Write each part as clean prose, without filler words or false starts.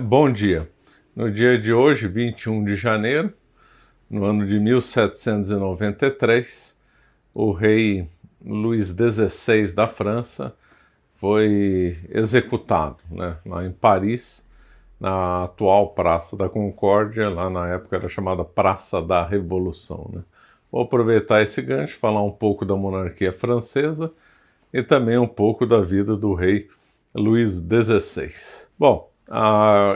Bom dia. No dia de hoje, 21 de janeiro, no ano de 1793, o rei Luís XVI da França foi executado, né, lá em Paris, na atual Praça da Concórdia, lá na época era chamada Praça da Revolução, né. Vou aproveitar esse gancho, falar um pouco da monarquia francesa e também um pouco da vida do rei Luís XVI. Bom,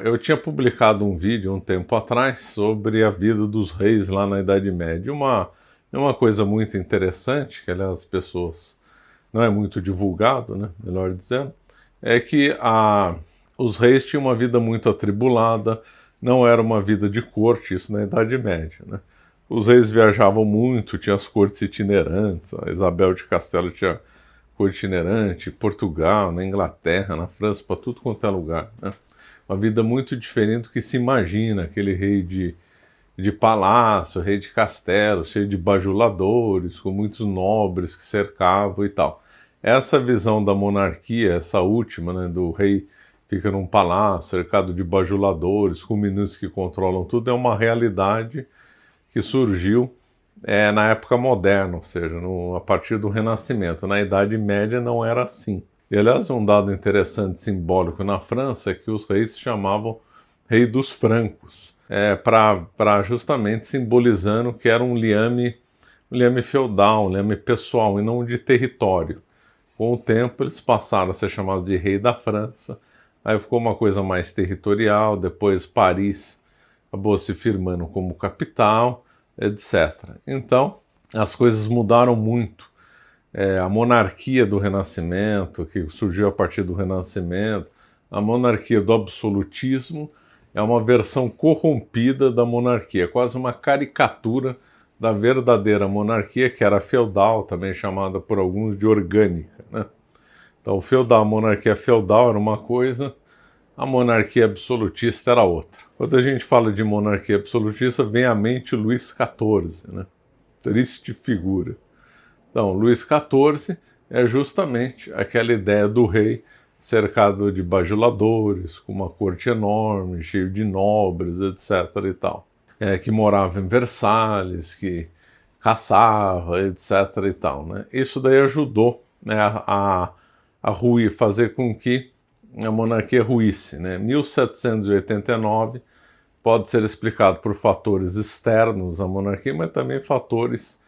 eu tinha publicado um vídeo um tempo atrás sobre a vida dos reis lá na Idade Média. Uma coisa muito interessante, que aliás as pessoas não é muito divulgado, né, melhor dizendo, é que os reis tinham uma vida muito atribulada, não era uma vida de corte, isso na Idade Média, né. Os reis viajavam muito, tinha as cortes itinerantes, a Isabel de Castelo tinha corte itinerante, Portugal, na Inglaterra, na França, para tudo quanto é lugar, né. Uma vida muito diferente do que se imagina, aquele rei de palácio, rei de castelo, cheio de bajuladores, com muitos nobres que cercavam e tal. Essa visão da monarquia, essa última, né, do rei fica num palácio cercado de bajuladores, com ministros que controlam tudo, é uma realidade que surgiu na época moderna, ou seja, a partir do Renascimento. Na Idade Média não era assim. E, aliás, um dado interessante, simbólico na França, é que os reis se chamavam Rei dos Francos, para justamente simbolizando que era um liame feudal, um liame pessoal, e não de território. Com o tempo, eles passaram a ser chamados de Rei da França, aí ficou uma coisa mais territorial, depois Paris acabou se firmando como capital, etc. Então, as coisas mudaram muito. A monarquia do Renascimento, que surgiu a partir do Renascimento, a monarquia do absolutismo, é uma versão corrompida da monarquia, quase uma caricatura da verdadeira monarquia, que era feudal, também chamada por alguns de orgânica, né? Então, a monarquia feudal era uma coisa, a monarquia absolutista era outra. Quando a gente fala de monarquia absolutista, vem à mente Luís XIV, né? Triste figura. Então, Luís XIV é justamente aquela ideia do rei cercado de bajuladores, com uma corte enorme, cheio de nobres, etc. e tal, que morava em Versalhes, que caçava, etc. e tal, né? Isso daí ajudou, né, fazer com que a monarquia ruísse, né? 1789 pode ser explicado por fatores externos à monarquia, mas também fatores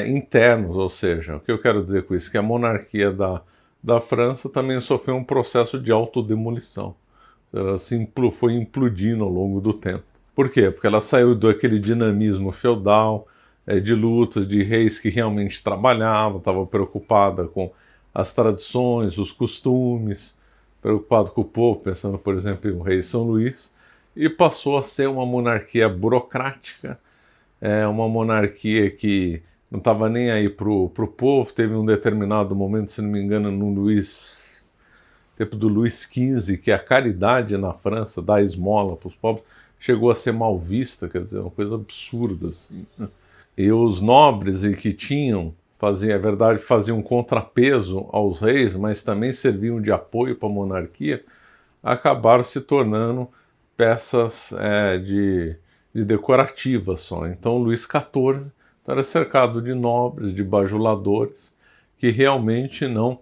internos, ou seja, o que eu quero dizer com isso? Que a monarquia da França também sofreu um processo de autodemolição. Ela foi implodindo ao longo do tempo. Por quê? Porque ela saiu daquele dinamismo feudal, de lutas, de reis que realmente trabalhavam, estava preocupada com as tradições, os costumes, preocupado com o povo, pensando, por exemplo, em o rei São Luís, e passou a ser uma monarquia burocrática, uma monarquia que não estava nem aí pro povo. Teve um determinado momento, se não me engano, tempo do Luís XV, que a caridade na França, dar esmola para os pobres, chegou a ser mal vista, quer dizer, uma coisa absurda, assim, né? E os nobres que tinham, faziam um contrapeso aos reis, mas também serviam de apoio para a monarquia, acabaram se tornando peças de decorativas só. Então Luís XIV era cercado de nobres, de bajuladores, que realmente não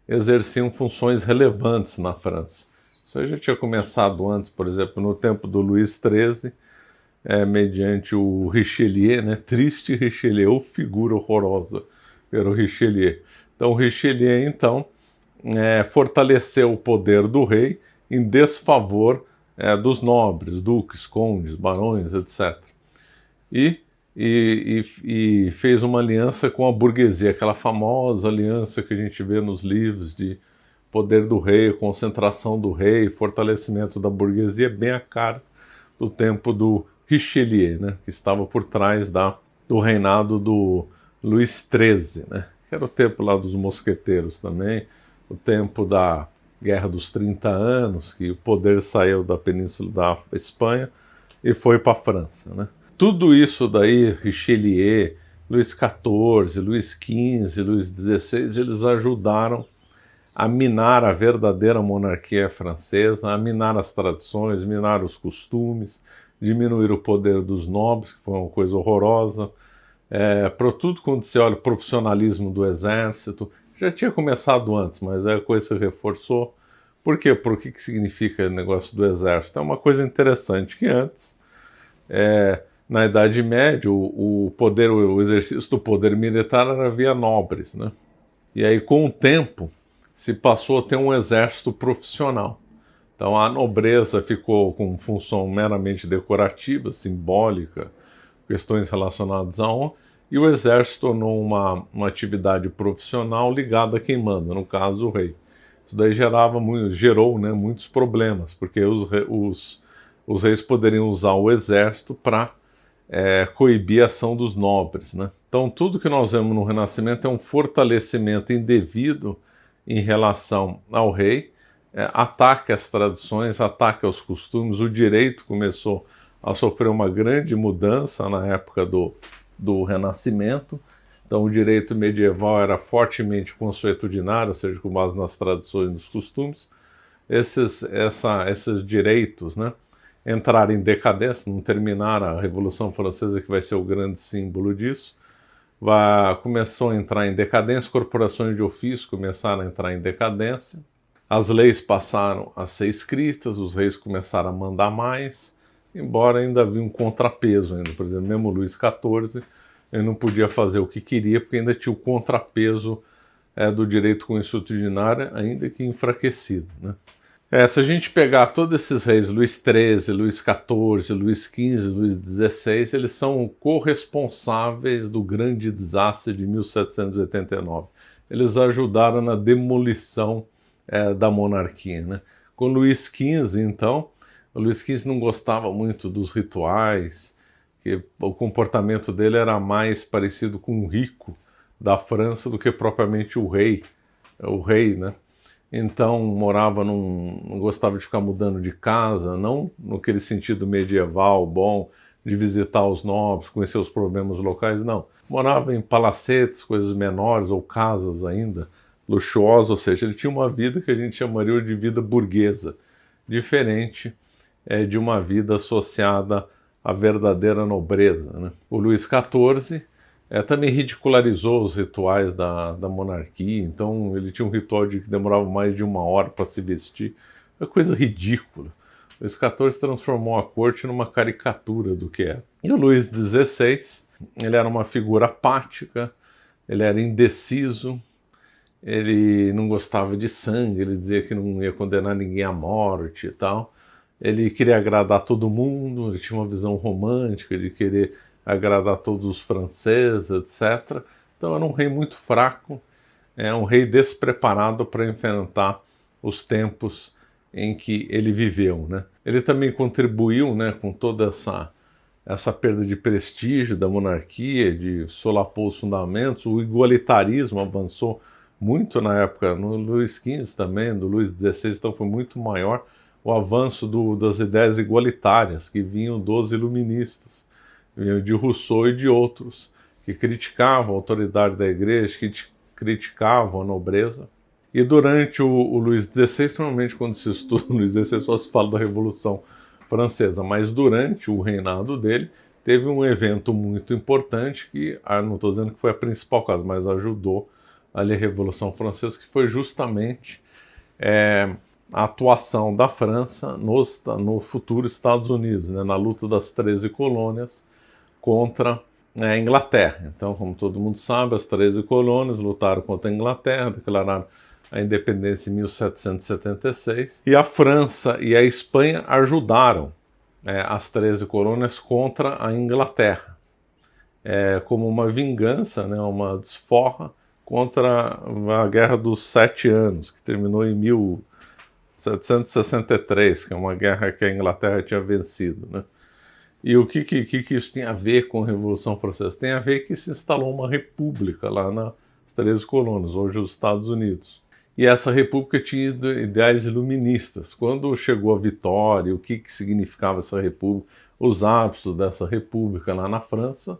exerciam funções relevantes na França. Isso aí já tinha começado antes, por exemplo, no tempo do Luís XIII, mediante o Richelieu, né? Triste Richelieu, figura horrorosa, era o Richelieu. Então o Richelieu, então, fortaleceu o poder do rei em desfavor dos nobres, duques, condes, barões, etc. E fez uma aliança com a burguesia, aquela famosa aliança que a gente vê nos livros de poder do rei, concentração do rei, fortalecimento da burguesia, bem a cara do tempo do Richelieu, né, que estava por trás do reinado do Luís XIII, né, que era o tempo lá dos mosqueteiros também, o tempo da Guerra dos 30 Anos, que o poder saiu da Península da Espanha e foi para a França, né. Tudo isso daí, Richelieu, Luís XIV, Luís XV, Luís XVI, eles ajudaram a minar a verdadeira monarquia francesa, a minar as tradições, minar os costumes, diminuir o poder dos nobres, que foi uma coisa horrorosa. Para tudo, quando você olha o profissionalismo do exército, já tinha começado antes, mas a coisa se reforçou. Por quê? Por que significa o negócio do exército? É uma coisa interessante que antes, na Idade Média, o exercício do poder militar era via nobres, né? E aí, com o tempo, se passou a ter um exército profissional. Então a nobreza ficou com função meramente decorativa, simbólica, questões relacionadas à honra, e o exército tornou uma atividade profissional ligada a quem manda, no caso o rei. Isso daí gerou, né, muitos problemas, porque os reis poderiam usar o exército para coibir a ação dos nobres, né? Então tudo que nós vemos no Renascimento é um fortalecimento indevido em relação ao rei, ataque às tradições, ataque aos costumes. O direito começou a sofrer uma grande mudança na época do Renascimento. Então o direito medieval era fortemente consuetudinário, ou seja, com base nas tradições e nos costumes. Esses direitos, né, entraram em decadência, não terminaram a Revolução Francesa, que vai ser o grande símbolo disso. Começou a entrar em decadência, corporações de ofício começaram a entrar em decadência, as leis passaram a ser escritas, os reis começaram a mandar mais, embora ainda havia um contrapeso ainda. Por exemplo, mesmo Luís XIV, ele não podia fazer o que queria, porque ainda tinha o contrapeso do direito consuetudinário, ainda que enfraquecido, né? Se a gente pegar todos esses reis, Luís XIII, Luís XIV, Luís XV, Luís XVI, eles são corresponsáveis do grande desastre de 1789. Eles ajudaram na demolição da monarquia, né? Com Luís XV, então, o Luís XV não gostava muito dos rituais, que o comportamento dele era mais parecido com o rico da França do que propriamente o rei, né? Então não gostava de ficar mudando de casa, não naquele sentido medieval bom, de visitar os nobres, conhecer os problemas locais, não. Morava em palacetes, coisas menores, ou casas ainda, luxuosas, ou seja, ele tinha uma vida que a gente chamaria de vida burguesa, diferente de uma vida associada à verdadeira nobreza, né? O Luís XIV também ridicularizou os rituais da monarquia, então ele tinha um ritual que demorava mais de 1 hora para se vestir, uma coisa ridícula. O Luís XIV transformou a corte numa caricatura do que era. E o Luís XVI, ele era uma figura apática, ele era indeciso, ele não gostava de sangue, ele dizia que não ia condenar ninguém à morte e tal. Ele queria agradar todo mundo, ele tinha uma visão romântica de querer agradar todos os franceses, etc. Então era um rei muito fraco, um rei despreparado para enfrentar os tempos em que ele viveu, né? Ele também contribuiu, né, com toda essa perda de prestígio da monarquia, de solapou os fundamentos. O igualitarismo avançou muito na época, no Luís XV também, do Luís XVI, então foi muito maior o avanço das ideias igualitárias que vinham dos iluministas, de Rousseau e de outros, que criticavam a autoridade da igreja, que criticavam a nobreza. E durante o Luís XVI, normalmente quando se estuda o Luís XVI só se fala da Revolução Francesa, mas durante o reinado dele teve um evento muito importante que, não estou dizendo que foi a principal causa, mas ajudou ali a Revolução Francesa, que foi justamente a atuação da França no futuro Estados Unidos, né, na luta das 13 colônias contra a Inglaterra. Então, como todo mundo sabe, as 13 colônias lutaram contra a Inglaterra, declararam a independência em 1776, e a França e a Espanha ajudaram as 13 colônias contra a Inglaterra, como uma vingança, né, uma desforra contra a Guerra dos 7 Anos, que terminou em 1763, que é uma guerra que a Inglaterra tinha vencido, né? E o que isso tem a ver com a Revolução Francesa? Tem a ver que se instalou uma república lá nas 13 colônias, hoje os Estados Unidos. E essa república tinha ideais iluministas. Quando chegou a vitória, o que significava essa república, os hábitos dessa república lá na França,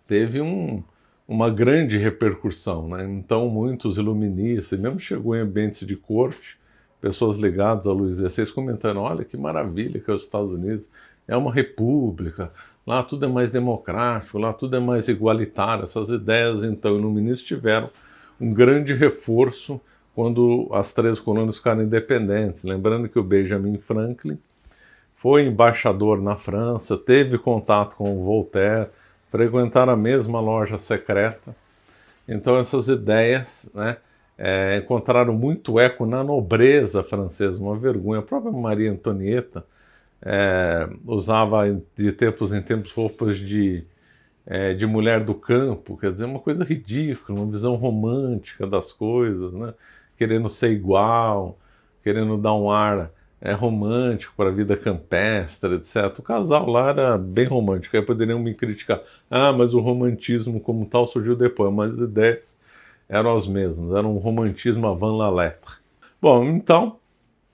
teve um uma grande repercussão, né? Então muitos iluministas, mesmo chegou em ambientes de corte, pessoas ligadas a Luís XVI comentando, olha que maravilha que é os Estados Unidos, é uma república, lá tudo é mais democrático, lá tudo é mais igualitário. Essas ideias, então, iluministas tiveram um grande reforço quando as 13 colônias ficaram independentes. Lembrando que o Benjamin Franklin foi embaixador na França, teve contato com o Voltaire, frequentaram a mesma loja secreta. Então essas ideias, né, encontraram muito eco na nobreza francesa, uma vergonha. A própria Maria Antonieta usava de tempos em tempos roupas de mulher do campo, quer dizer, uma coisa ridícula, uma visão romântica das coisas, né? Querendo ser igual, querendo dar um ar romântico para a vida campestre, etc. O casal lá era bem romântico, aí poderiam me criticar. Ah, mas o romantismo como tal surgiu depois, mas as ideias eram as mesmas, era um romantismo avant la lettre. Bom, então,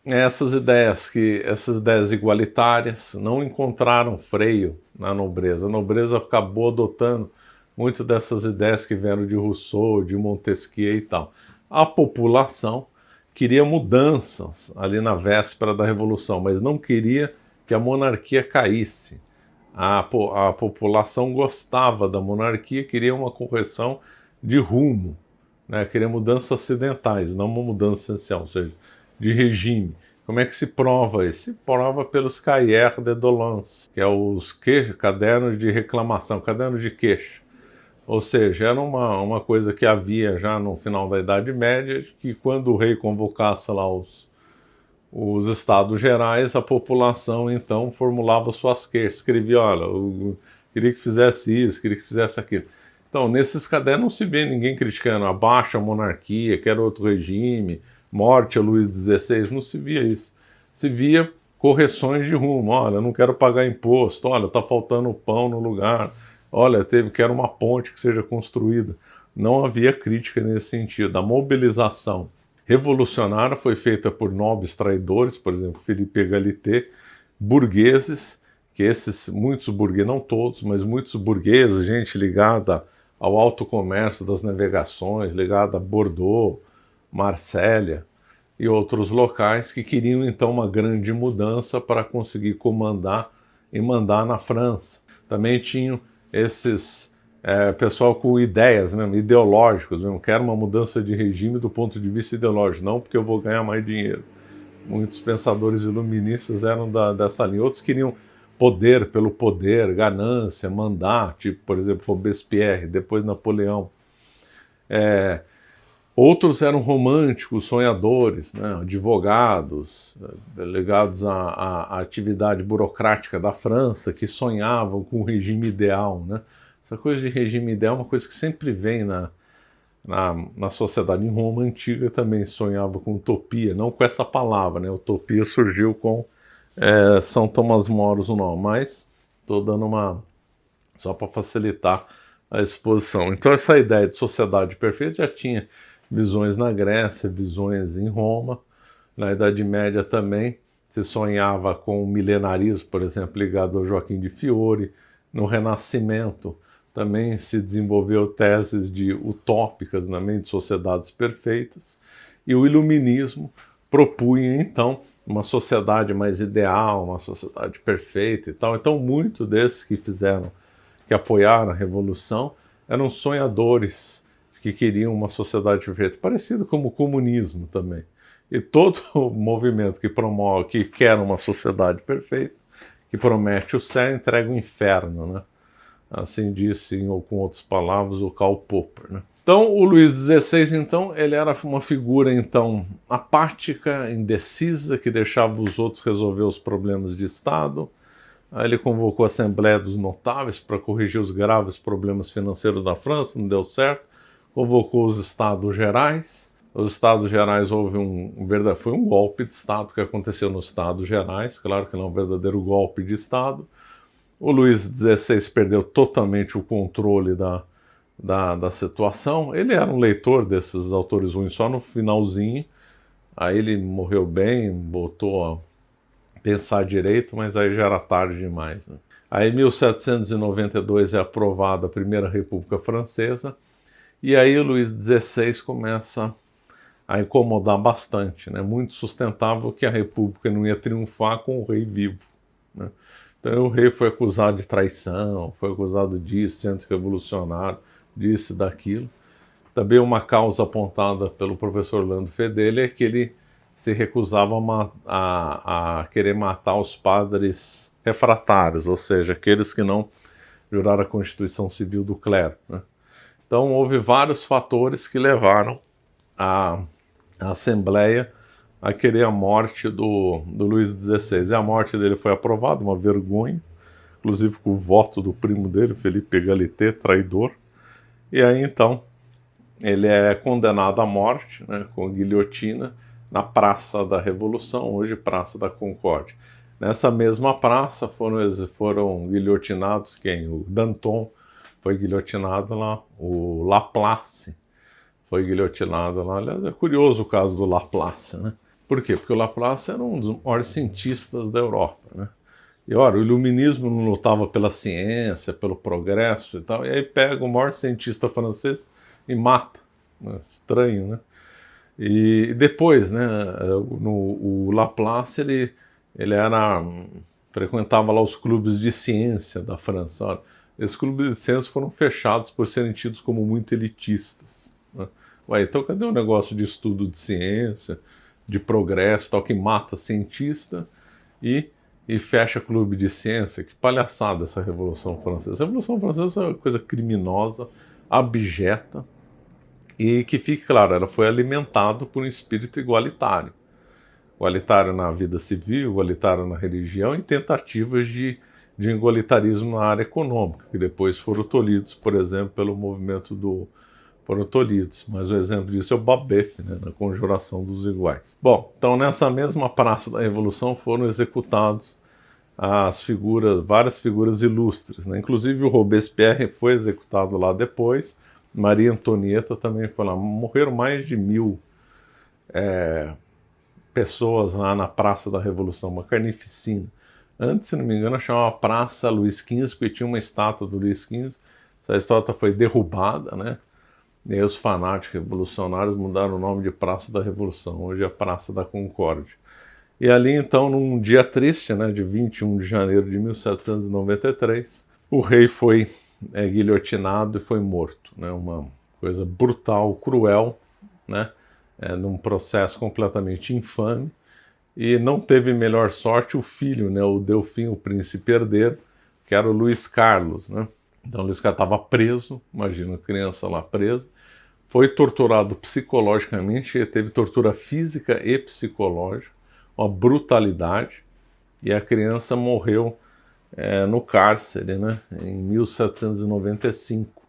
essas ideias igualitárias não encontraram freio na nobreza. A nobreza acabou adotando muito dessas ideias que vieram de Rousseau, de Montesquieu e tal. A população queria mudanças ali na véspera da Revolução, mas não queria que a monarquia caísse. A população gostava da monarquia, queria uma correção de rumo, né? Queria mudanças acidentais, não uma mudança essencial, ou seja, de regime. Como é que se prova isso? Se prova pelos cahiers de doléances, que é os cadernos de reclamação, cadernos de queixa. Ou seja, era uma coisa que havia já no final da Idade Média, que quando o rei convocasse lá os estados gerais, a população então formulava suas queixas, escrevia, olha, eu queria que fizesse isso, queria que fizesse aquilo. Então, nesses cadernos não se vê ninguém criticando, abaixa a monarquia, quer outro regime, morte a Luís XVI, não se via isso. Se via correções de rumo, olha, não quero pagar imposto, olha, está faltando pão no lugar, olha, quero uma ponte que seja construída. Não havia crítica nesse sentido. A mobilização revolucionária foi feita por nobres traidores, por exemplo, Philippe Égalité, burgueses, que muitos burgueses, não todos, mas muitos burgueses, gente ligada ao alto comércio das navegações, ligada a Bordeaux, Marsella e outros locais, que queriam então uma grande mudança para conseguir comandar e mandar na França. Também tinham esses pessoal com ideias mesmo, ideológicos, mesmo, quero uma mudança de regime do ponto de vista ideológico, não porque eu vou ganhar mais dinheiro. Muitos pensadores iluministas eram dessa linha. Outros queriam poder pelo poder, ganância, mandar, tipo, por exemplo, Robespierre, depois Napoleão. Outros eram românticos, sonhadores, né, advogados, ligados à atividade burocrática da França, que sonhavam com um regime ideal, né? Essa coisa de regime ideal é uma coisa que sempre vem na sociedade. Em Roma antiga também sonhava com utopia, não com essa palavra, né? Utopia surgiu com São Tomás Moros o nome, mas estou dando só para facilitar a exposição. Então essa ideia de sociedade perfeita já tinha visões na Grécia, visões em Roma. Na Idade Média também se sonhava com o milenarismo, por exemplo, ligado ao Joaquim de Fiore. No Renascimento também se desenvolveu teses utópicas na mente de sociedades perfeitas. E o Iluminismo propunha, então, uma sociedade mais ideal, uma sociedade perfeita e tal. Então, muitos desses que apoiaram a Revolução, eram sonhadores que queriam uma sociedade perfeita, parecido como o comunismo também. E todo movimento que quer uma sociedade perfeita, que promete o céu, entrega o inferno, né? Assim disse, ou com outras palavras, o Karl Popper, né? Então, o Luís XVI, então, ele era uma figura, então, apática, indecisa, que deixava os outros resolver os problemas de Estado. Aí ele convocou a Assembleia dos Notáveis para corrigir os graves problemas financeiros da França, não deu certo. Convocou os Estados Gerais. Os Estados Gerais foi um golpe de Estado que aconteceu nos Estados Gerais, claro que não é um verdadeiro golpe de Estado. O Luís XVI perdeu totalmente o controle da situação. Ele era um leitor desses autores ruins só no finalzinho. Aí ele morreu bem, botou a pensar direito, mas aí já era tarde demais, né? Aí, em 1792 é aprovada a Primeira República Francesa, e aí o Luís XVI começa a incomodar bastante, né? Muito sustentável que a República não ia triunfar com o rei vivo, né? Então o rei foi acusado de traição, foi acusado disso, sendo revolucionário, disso e daquilo. Também uma causa apontada pelo professor Orlando Fedeli é que ele se recusava a querer matar os padres refratários, ou seja, aqueles que não juraram a Constituição Civil do clero, né? Então houve vários fatores que levaram a Assembleia a querer a morte do Luís XVI. E a morte dele foi aprovada, uma vergonha, inclusive com o voto do primo dele, Felipe Galité, traidor. E aí então ele é condenado à morte, né, com guilhotina, na Praça da Revolução, hoje Praça da Concórdia. Nessa mesma praça foram guilhotinados quem? O Danton foi guilhotinado lá, o Laplace foi guilhotinado lá. Aliás, é curioso o caso do Laplace, né? Por quê? Porque o Laplace era um dos maiores cientistas da Europa, né? E ora, o iluminismo não lutava pela ciência, pelo progresso e tal, e aí pega o maior cientista francês e mata, né? Estranho, né? E depois, né, o Laplace, ele frequentava lá os clubes de ciência da França. Olha, esses clubes de ciência foram fechados por serem tidos como muito elitistas, né? Ué, então cadê o negócio de estudo de ciência, de progresso, tal, que mata cientista e fecha clube de ciência? Que palhaçada essa Revolução Francesa. A Revolução Francesa é uma coisa criminosa, abjeta, e que fique claro, ela foi alimentada por um espírito igualitário. Igualitário na vida civil, igualitário na religião, e tentativas de igualitarismo na área econômica, que depois foram tolhidos, por exemplo, pelo movimento do... foram tolhidos, mas o exemplo disso é o Babeuf, né, na Conjuração dos Iguais. Bom, então nessa mesma Praça da Revolução foram executados várias figuras ilustres, né? Inclusive o Robespierre foi executado lá depois, Maria Antonieta também foi lá. Morreram mais de 1000 pessoas lá na Praça da Revolução, uma carnificina. Antes, se não me engano, chamava Praça Luís XV, porque tinha uma estátua do Luís XV. Essa estátua foi derrubada, né? E aí os fanáticos revolucionários mudaram o nome de Praça da Revolução, hoje é Praça da Concórdia. E ali, então, num dia triste, né, de 21 de janeiro de 1793, o rei foi guilhotinado e foi morto, né? Uma coisa brutal, cruel, né? Num processo completamente infame. E não teve melhor sorte o filho, né, o Delfim, o príncipe herdeiro, que era o Luís Carlos, né? Então o Luís Carlos estava preso, imagina a criança lá presa, foi torturado psicologicamente, teve tortura física e psicológica, uma brutalidade, e a criança morreu no cárcere, né, em 1795.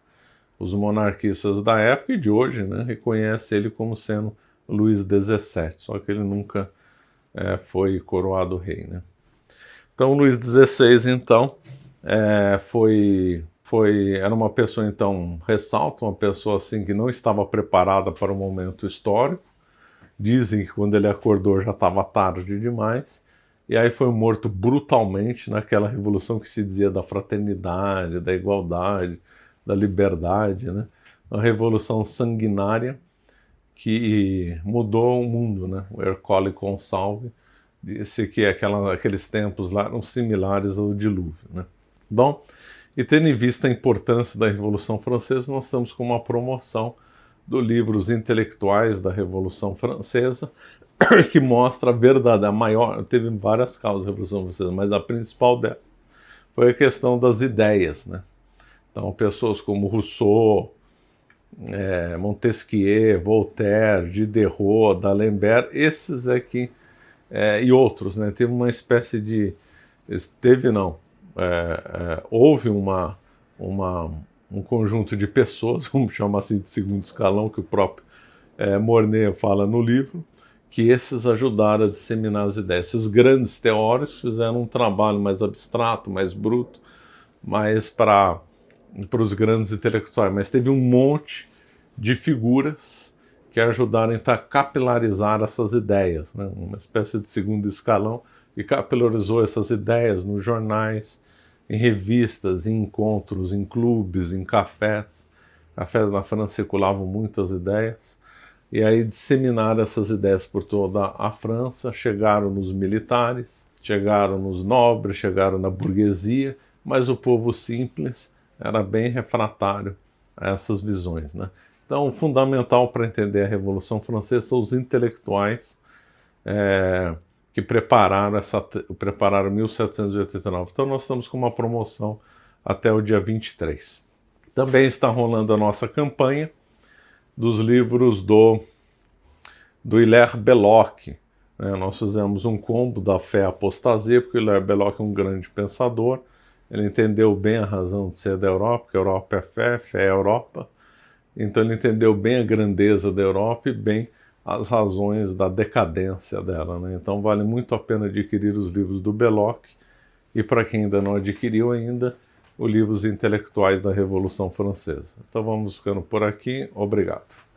Os monarquistas da época e de hoje, né, reconhecem ele como sendo Luís XVII, só que ele nunca foi coroado rei, né? Então Luís XVI, então, era uma pessoa, então, ressalta, uma pessoa assim que não estava preparada para o momento histórico. Dizem que quando ele acordou já estava tarde demais, e aí foi morto brutalmente naquela revolução que se dizia da fraternidade, da igualdade, da liberdade, né? Uma revolução sanguinária que mudou o mundo, né? O Ercole Consalve disse que aqueles tempos lá eram similares ao dilúvio, né? Bom, e tendo em vista a importância da Revolução Francesa, nós estamos com uma promoção do livro Os Intelectuais da Revolução Francesa, que mostra a verdade, a maior, teve várias causas da Revolução Francesa, mas a principal dela foi a questão das ideias, né? Então, pessoas como Rousseau, Montesquieu, Voltaire, Diderot, D'Alembert, esses aqui, e outros, né? Teve uma espécie de... houve um conjunto de pessoas, vamos chamar assim de segundo escalão, que o próprio Mornet fala no livro, que esses ajudaram a disseminar as ideias. Esses grandes teóricos fizeram um trabalho mais abstrato, mais bruto, mais para os grandes intelectuais, mas teve um monte de figuras que ajudaram a capilarizar essas ideias, né? Uma espécie de segundo escalão, e capilarizou essas ideias nos jornais, em revistas, em encontros, em clubes, em cafés. Cafés na França circulavam muitas ideias, e aí disseminaram essas ideias por toda a França, chegaram nos militares, chegaram nos nobres, chegaram na burguesia, mas o povo simples era bem refratário a essas visões, né? Então, o fundamental para entender a Revolução Francesa são os intelectuais que prepararam 1789. Então, nós estamos com uma promoção até o dia 23. Também está rolando a nossa campanha dos livros do Hilaire Belloc. Nós fizemos um combo da fé e apostasia, porque o Hilaire Belloc é um grande pensador. Ele entendeu bem a razão de ser da Europa, que a Europa é fé, fé é Europa. Então ele entendeu bem a grandeza da Europa e bem as razões da decadência dela, né? Então vale muito a pena adquirir os livros do Belloc, e para quem ainda não adquiriu ainda, os livros intelectuais da Revolução Francesa. Então vamos ficando por aqui. Obrigado.